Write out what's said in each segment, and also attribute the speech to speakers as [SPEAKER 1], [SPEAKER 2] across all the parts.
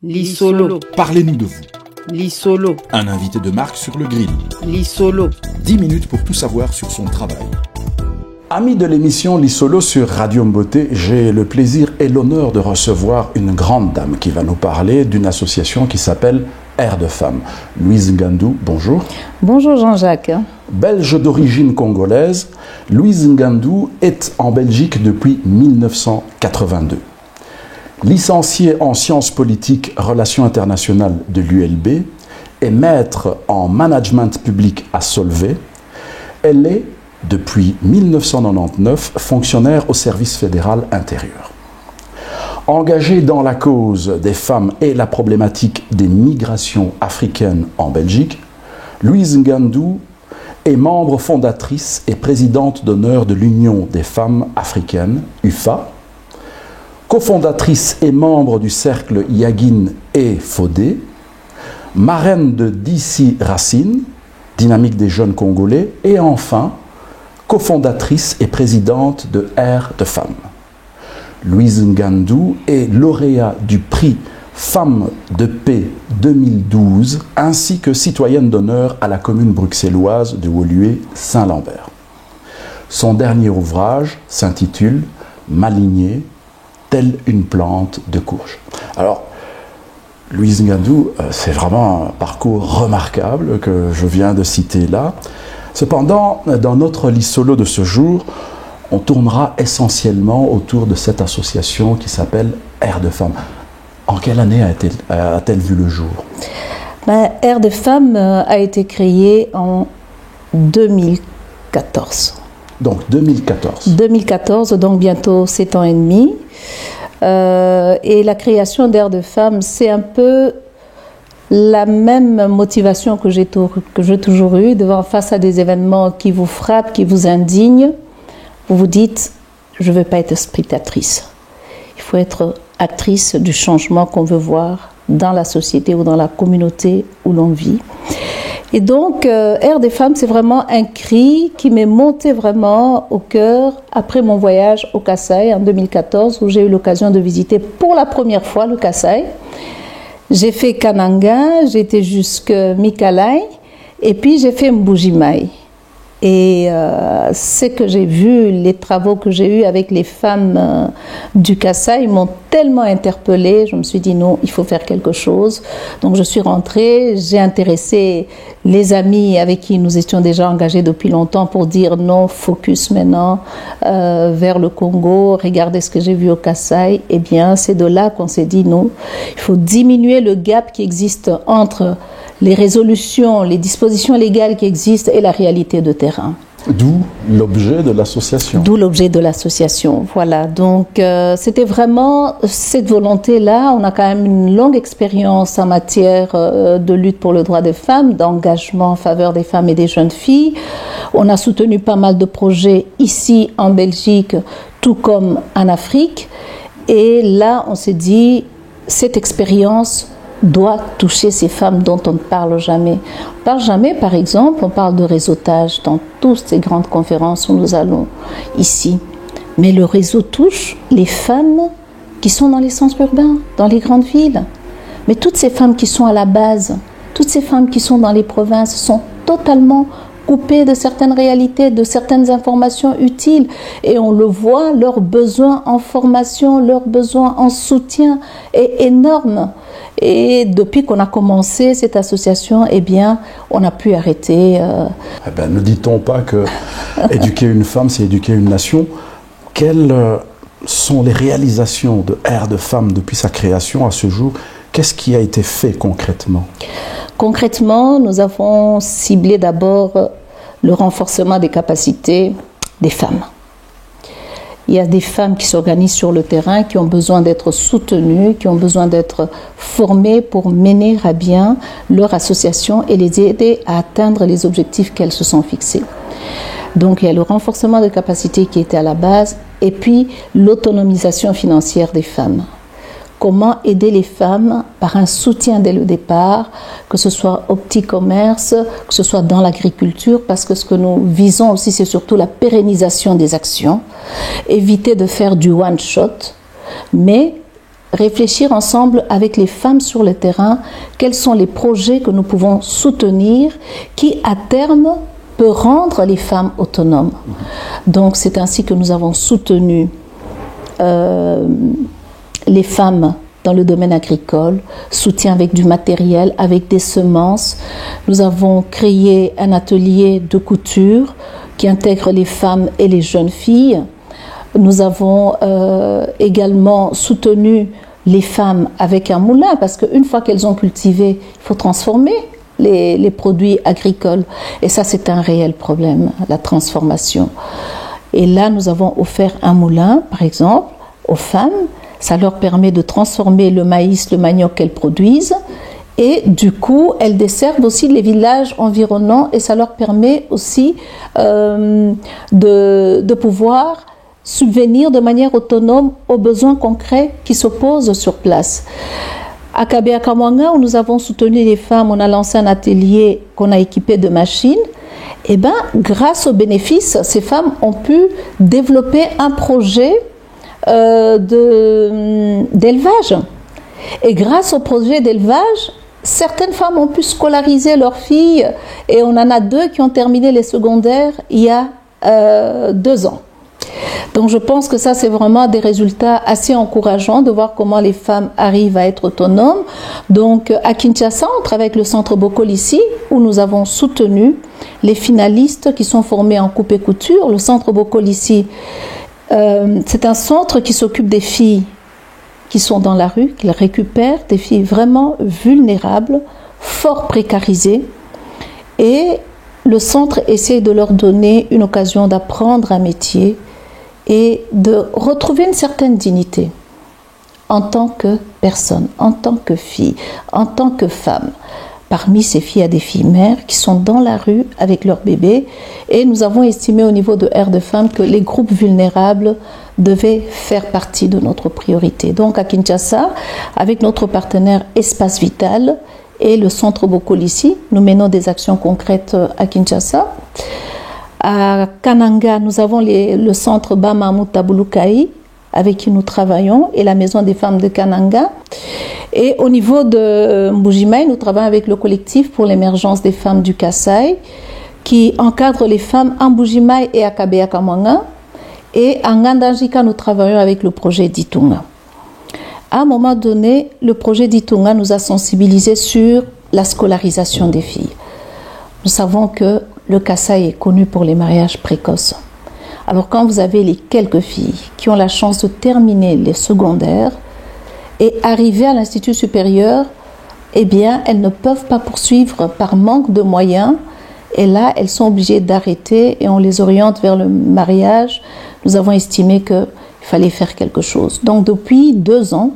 [SPEAKER 1] Lissolo.
[SPEAKER 2] Parlez-nous de vous.
[SPEAKER 1] Lissolo.
[SPEAKER 2] Un invité de marque sur le grill.
[SPEAKER 1] Lissolo.
[SPEAKER 2] 10 minutes pour tout savoir sur son travail. Amis de l'émission Lissolo sur Radio Mboté, j'ai le plaisir et l'honneur de recevoir une grande dame qui va nous parler d'une association qui s'appelle Air de Femmes. Louise Ngandou, bonjour.
[SPEAKER 3] Bonjour Jean-Jacques.
[SPEAKER 2] Belge d'origine congolaise, Louise Ngandou est en Belgique depuis 1982. Licenciée en sciences politiques, relations internationales de l'ULB et maître en management public à Solvay, elle est, depuis 1999, fonctionnaire au service fédéral intérieur. Engagée dans la cause des femmes et la problématique des migrations africaines en Belgique, Louise Ngandou est membre fondatrice et présidente d'honneur de l'Union des femmes africaines, UFA, cofondatrice et membre du cercle Yagin et Fodé, marraine de DC Racine, dynamique des jeunes congolais, et enfin, cofondatrice et présidente de Air de Femmes. Louise Ngandou est lauréat du prix Femmes de paix 2012, ainsi que citoyenne d'honneur à la commune bruxelloise de Woluwe-Saint-Lambert. Son dernier ouvrage s'intitule « M'aligner, telle une plante de courge ». Alors, Louise Ngandou, c'est vraiment un parcours remarquable que je viens de citer là. Cependant, dans notre Lissolo de ce jour, on tournera essentiellement autour de cette association qui s'appelle Air de Femmes. En quelle année a-t-elle vu le jour?
[SPEAKER 3] Air de Femmes a été créée en 2014.
[SPEAKER 2] Donc 2014.
[SPEAKER 3] 2014, donc bientôt 7 ans et demi. Et la création d'Air de Femmes, c'est un peu la même motivation que j'ai toujours eue, face à des événements qui vous frappent, qui vous indignent. Vous vous dites, je ne veux pas être spectatrice. Il faut être actrice du changement qu'on veut voir dans la société ou dans la communauté où l'on vit. Et donc, Air des Femmes, c'est vraiment un cri qui m'est monté vraiment au cœur après mon voyage au Kasaï en 2014, où j'ai eu l'occasion de visiter pour la première fois le Kasaï. J'ai fait Kananga, j'ai été jusqu'à Mikalai, et puis j'ai fait Mbuji-Mayi. Et ce que j'ai vu, les travaux que j'ai eus avec les femmes du Kasaï m'ont tellement interpellée. Je me suis dit non, il faut faire quelque chose. Donc je suis rentrée, j'ai intéressé les amis avec qui nous étions déjà engagés depuis longtemps pour dire non, focus maintenant vers le Congo, regardez ce que j'ai vu au Kasaï. Eh bien, c'est de là qu'on s'est dit non, il faut diminuer le gap qui existe entre les résolutions, les dispositions légales qui existent et la réalité de terrain.
[SPEAKER 2] D'où l'objet de l'association.
[SPEAKER 3] D'où l'objet de l'association, voilà. Donc, c'était vraiment cette volonté-là. On a quand même une longue expérience en matière de lutte pour le droit des femmes, d'engagement en faveur des femmes et des jeunes filles. On a soutenu pas mal de projets ici en Belgique, tout comme en Afrique. Et là, on s'est dit, cette expérience doit toucher ces femmes dont on ne parle jamais. On ne parle jamais, par exemple, on parle de réseautage dans toutes ces grandes conférences où nous allons ici. Mais le réseau touche les femmes qui sont dans les centres urbains, dans les grandes villes. Mais toutes ces femmes qui sont à la base, toutes ces femmes qui sont dans les provinces sont totalement coupées de certaines réalités, de certaines informations utiles. Et on le voit, leur besoin en formation, leur besoin en soutien est énorme. Et depuis qu'on a commencé cette association, eh bien, on a pu arrêter.
[SPEAKER 2] Ne dit-on pas que éduquer une femme, c'est éduquer une nation? Quelles sont les réalisations de Air de Femmes depuis sa création à ce jour? Qu'est-ce qui a été fait concrètement?
[SPEAKER 3] Concrètement, nous avons ciblé d'abord le renforcement des capacités des femmes. Il y a des femmes qui s'organisent sur le terrain, qui ont besoin d'être soutenues, qui ont besoin d'être formées pour mener à bien leur association et les aider à atteindre les objectifs qu'elles se sont fixés. Donc il y a le renforcement des capacités qui était à la base et puis l'autonomisation financière des femmes. Comment aider les femmes par un soutien dès le départ, que ce soit au petit commerce, que ce soit dans l'agriculture, parce que ce que nous visons aussi, c'est surtout la pérennisation des actions, éviter de faire du one-shot, mais réfléchir ensemble avec les femmes sur le terrain, quels sont les projets que nous pouvons soutenir qui, à terme, peut rendre les femmes autonomes. Donc, c'est ainsi que nous avons soutenu les femmes dans le domaine agricole, soutien avec du matériel, avec des semences. Nous avons créé un atelier de couture qui intègre les femmes et les jeunes filles. Nous avons également soutenu les femmes avec un moulin, parce qu'une fois qu'elles ont cultivé, il faut transformer les produits agricoles. Et ça, c'est un réel problème, la transformation. Et là, nous avons offert un moulin, par exemple, aux femmes. Ça leur permet de transformer le maïs, le manioc qu'elles produisent. Et du coup, elles desservent aussi les villages environnants et ça leur permet aussi de pouvoir subvenir de manière autonome aux besoins concrets qui se posent sur place. À Kabea-Kamwanga, où nous avons soutenu les femmes, on a lancé un atelier qu'on a équipé de machines. Et bien, grâce aux bénéfices, ces femmes ont pu développer un projet d'élevage. Et grâce au projet d'élevage, certaines femmes ont pu scolariser leurs filles et on en a 2 qui ont terminé les secondaires il y a 2 ans. Donc je pense que ça c'est vraiment des résultats assez encourageants de voir comment les femmes arrivent à être autonomes. Donc à Kinshasa, on travaille avec le centre Bokol ici où nous avons soutenu les finalistes qui sont formés en coupe et couture. Le centre Bokol ici, c'est un centre qui s'occupe des filles qui sont dans la rue, qui récupère des filles vraiment vulnérables, fort précarisées. Et le centre essaie de leur donner une occasion d'apprendre un métier et de retrouver une certaine dignité en tant que personne, en tant que fille, en tant que femme. Parmi ces filles, il y a des filles mères qui sont dans la rue avec leurs bébés et nous avons estimé au niveau de Air de Femmes que les groupes vulnérables devaient faire partie de notre priorité. Donc à Kinshasa, avec notre partenaire Espace Vital et le centre Bokol ici, nous menons des actions concrètes à Kinshasa. À Kananga, nous avons le centre Bamamou Tabulukai avec qui nous travaillons et la maison des femmes de Kananga. Et au niveau de Mbujimaï, nous travaillons avec le collectif pour l'émergence des femmes du Kasaï qui encadre les femmes à Mbujimaï et à Kabea-Kamwanga. Et à Ngandanjika, nous travaillons avec le projet d'Itunga. À un moment donné, le projet d'Itunga nous a sensibilisés sur la scolarisation des filles. Nous savons que le Kasaï est connu pour les mariages précoces. Alors quand vous avez les quelques filles qui ont la chance de terminer les secondaires et arriver à l'institut supérieur, eh bien elles ne peuvent pas poursuivre par manque de moyens et là elles sont obligées d'arrêter et on les oriente vers le mariage. Nous avons estimé qu'il fallait faire quelque chose. Donc depuis 2 ans,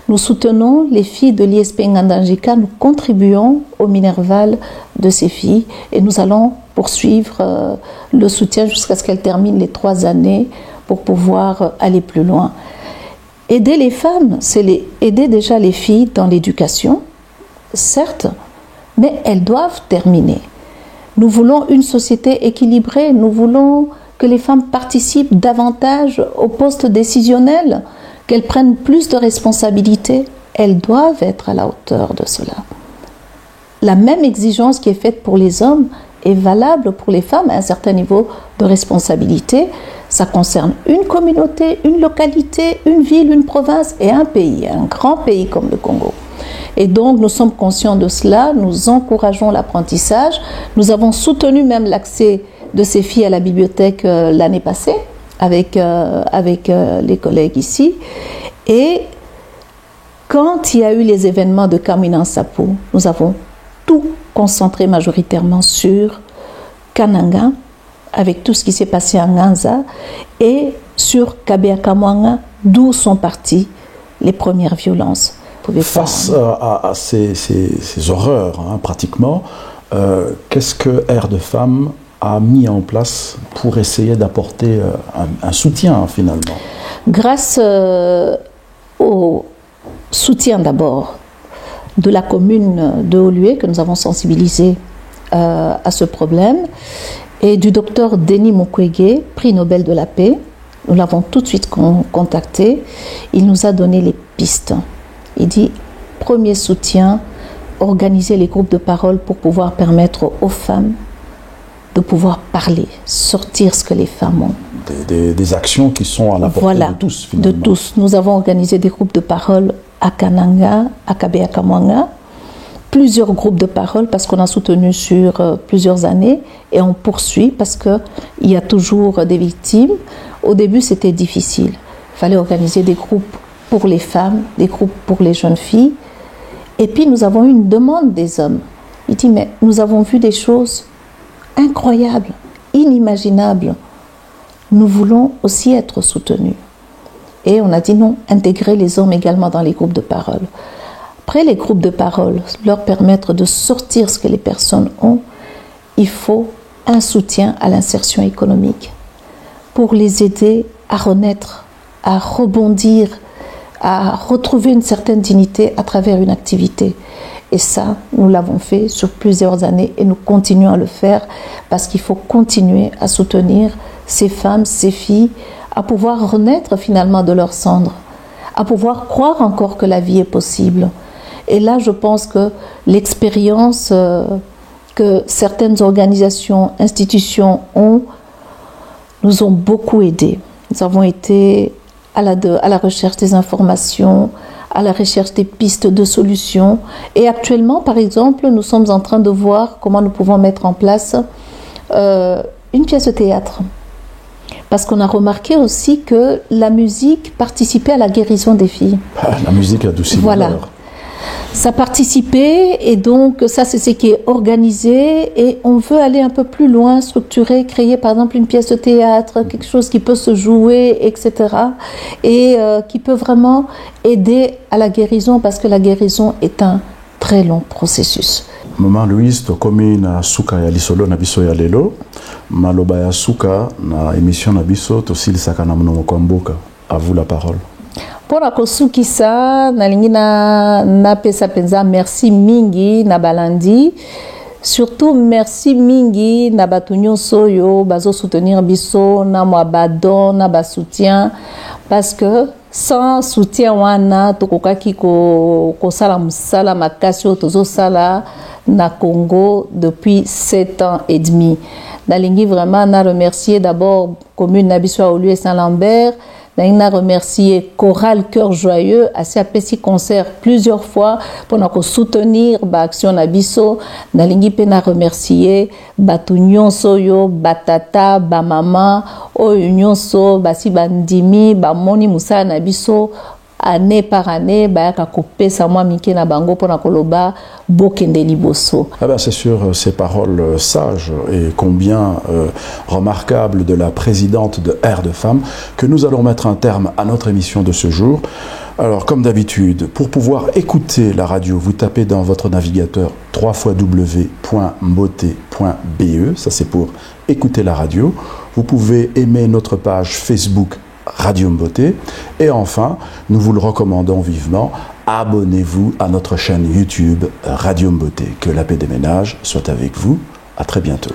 [SPEAKER 3] nous soutenons les filles de l'ISP Ngandanjika, nous contribuons au Minerval de ces filles et nous allons poursuivre le soutien jusqu'à ce qu'elles terminent les 3 années pour pouvoir aller plus loin. Aider les femmes, c'est aider déjà les filles dans l'éducation, certes, mais elles doivent terminer. Nous voulons une société équilibrée, nous voulons que les femmes participent davantage aux postes décisionnels, qu'elles prennent plus de responsabilités. Elles doivent être à la hauteur de cela. La même exigence qui est faite pour les hommes est valable pour les femmes à un certain niveau de responsabilité. Ça concerne une communauté, une localité, une ville, une province et un pays, un grand pays comme le Congo. Et donc nous sommes conscients de cela, nous encourageons l'apprentissage. Nous avons soutenu même l'accès de ces filles à la bibliothèque l'année passée avec les collègues ici. Et quand il y a eu les événements de Kamina Nsapu, nous avons tout concentré majoritairement sur Kananga, avec tout ce qui s'est passé à Nganza, et sur Kabea-Kamwanga, d'où sont parties les premières violences.
[SPEAKER 2] Face à ces horreurs, pratiquement, qu'est-ce que Air de Femmes a mis en place pour essayer d'apporter un soutien finalement?
[SPEAKER 3] Grâce au soutien d'abord de la commune de Olué, que nous avons sensibilisé à ce problème, et du docteur Denis Mukwege, prix Nobel de la paix, Nous l'avons tout de suite contacté. Il nous a donné les pistes. Il dit, premier soutien, organiser les groupes de parole pour pouvoir permettre aux femmes de pouvoir parler, sortir ce que les femmes ont.
[SPEAKER 2] Des actions qui sont à la portée de tous, finalement.
[SPEAKER 3] De tous. Nous avons organisé des groupes de parole à Kananga, à Kabeakamwanga, plusieurs groupes de parole parce qu'on a soutenu sur plusieurs années et on poursuit parce qu'il y a toujours des victimes. Au début, c'était difficile. Il fallait organiser des groupes pour les femmes, des groupes pour les jeunes filles. Et puis, nous avons eu une demande des hommes. Il dit, mais nous avons vu des choses incroyables, inimaginables. Nous voulons aussi être soutenus. Et on a dit non, intégrer les hommes également dans les groupes de parole. Après les groupes de parole, leur permettre de sortir ce que les personnes ont, il faut un soutien à l'insertion économique pour les aider à renaître, à rebondir, à retrouver une certaine dignité à travers une activité. Et ça, nous l'avons fait sur plusieurs années et nous continuons à le faire parce qu'il faut continuer à soutenir ces femmes, ces filles, à pouvoir renaître finalement de leurs cendres, à pouvoir croire encore que la vie est possible. Et là, je pense que l'expérience que certaines organisations, institutions nous ont beaucoup aidés. Nous avons été à la recherche des informations, à la recherche des pistes de solutions. Et actuellement, par exemple, nous sommes en train de voir comment nous pouvons mettre en place une pièce de théâtre. Parce qu'on a remarqué aussi que la musique participait à la guérison des filles.
[SPEAKER 2] La musique adoucit le cœur.
[SPEAKER 3] Ça participait et donc ça c'est ce qui est organisé et on veut aller un peu plus loin, structurer, créer par exemple une pièce de théâtre, quelque chose qui peut se jouer, etc. Et qui peut vraiment aider à la guérison parce que la guérison est un très long processus.
[SPEAKER 2] Maman Louise, tokomi na suka ya lisolo na biso ya lelo, maloba ya suka na émission na biso tosilisaka na monoko mboka. À vous la parole.
[SPEAKER 3] Pona kosukisa nalingi na pesa penza merci mingi na balandi, surtout merci mingi na batu nyonso oyo bazo soutenir biso na mwa badon na ba soutien parce que sans soutien wana tokokaki kosala musala makasi oyo tozosala na Congo depuis 7 ans et demi. Nalingi vraiment na remercier d'abord commune na biso au lieu Saint-Lambert. Naina remercier Chorale Cœur Joyeux à ce petit concert plusieurs fois pour nous soutenir l'action Nabiso. Nalingi pena remercier batu nyonso yo batata ba mama o nyonso basi bandimi ba moni musa Nabiso année par année bayaka kopesa mwa mike na bango pona koloba bokende liboso.
[SPEAKER 2] Ah ben c'est sur ces paroles sages et combien remarquables de la présidente de Air de Femmes que nous allons mettre un terme à notre émission de ce jour. Alors comme d'habitude, pour pouvoir écouter la radio, vous tapez dans votre navigateur www.mbote.be, ça c'est pour écouter la radio. Vous pouvez aimer notre page Facebook Radio Mbote. Et enfin, nous vous le recommandons vivement, abonnez-vous à notre chaîne YouTube Radio Mbote. Que la paix des ménages soit avec vous. À très bientôt.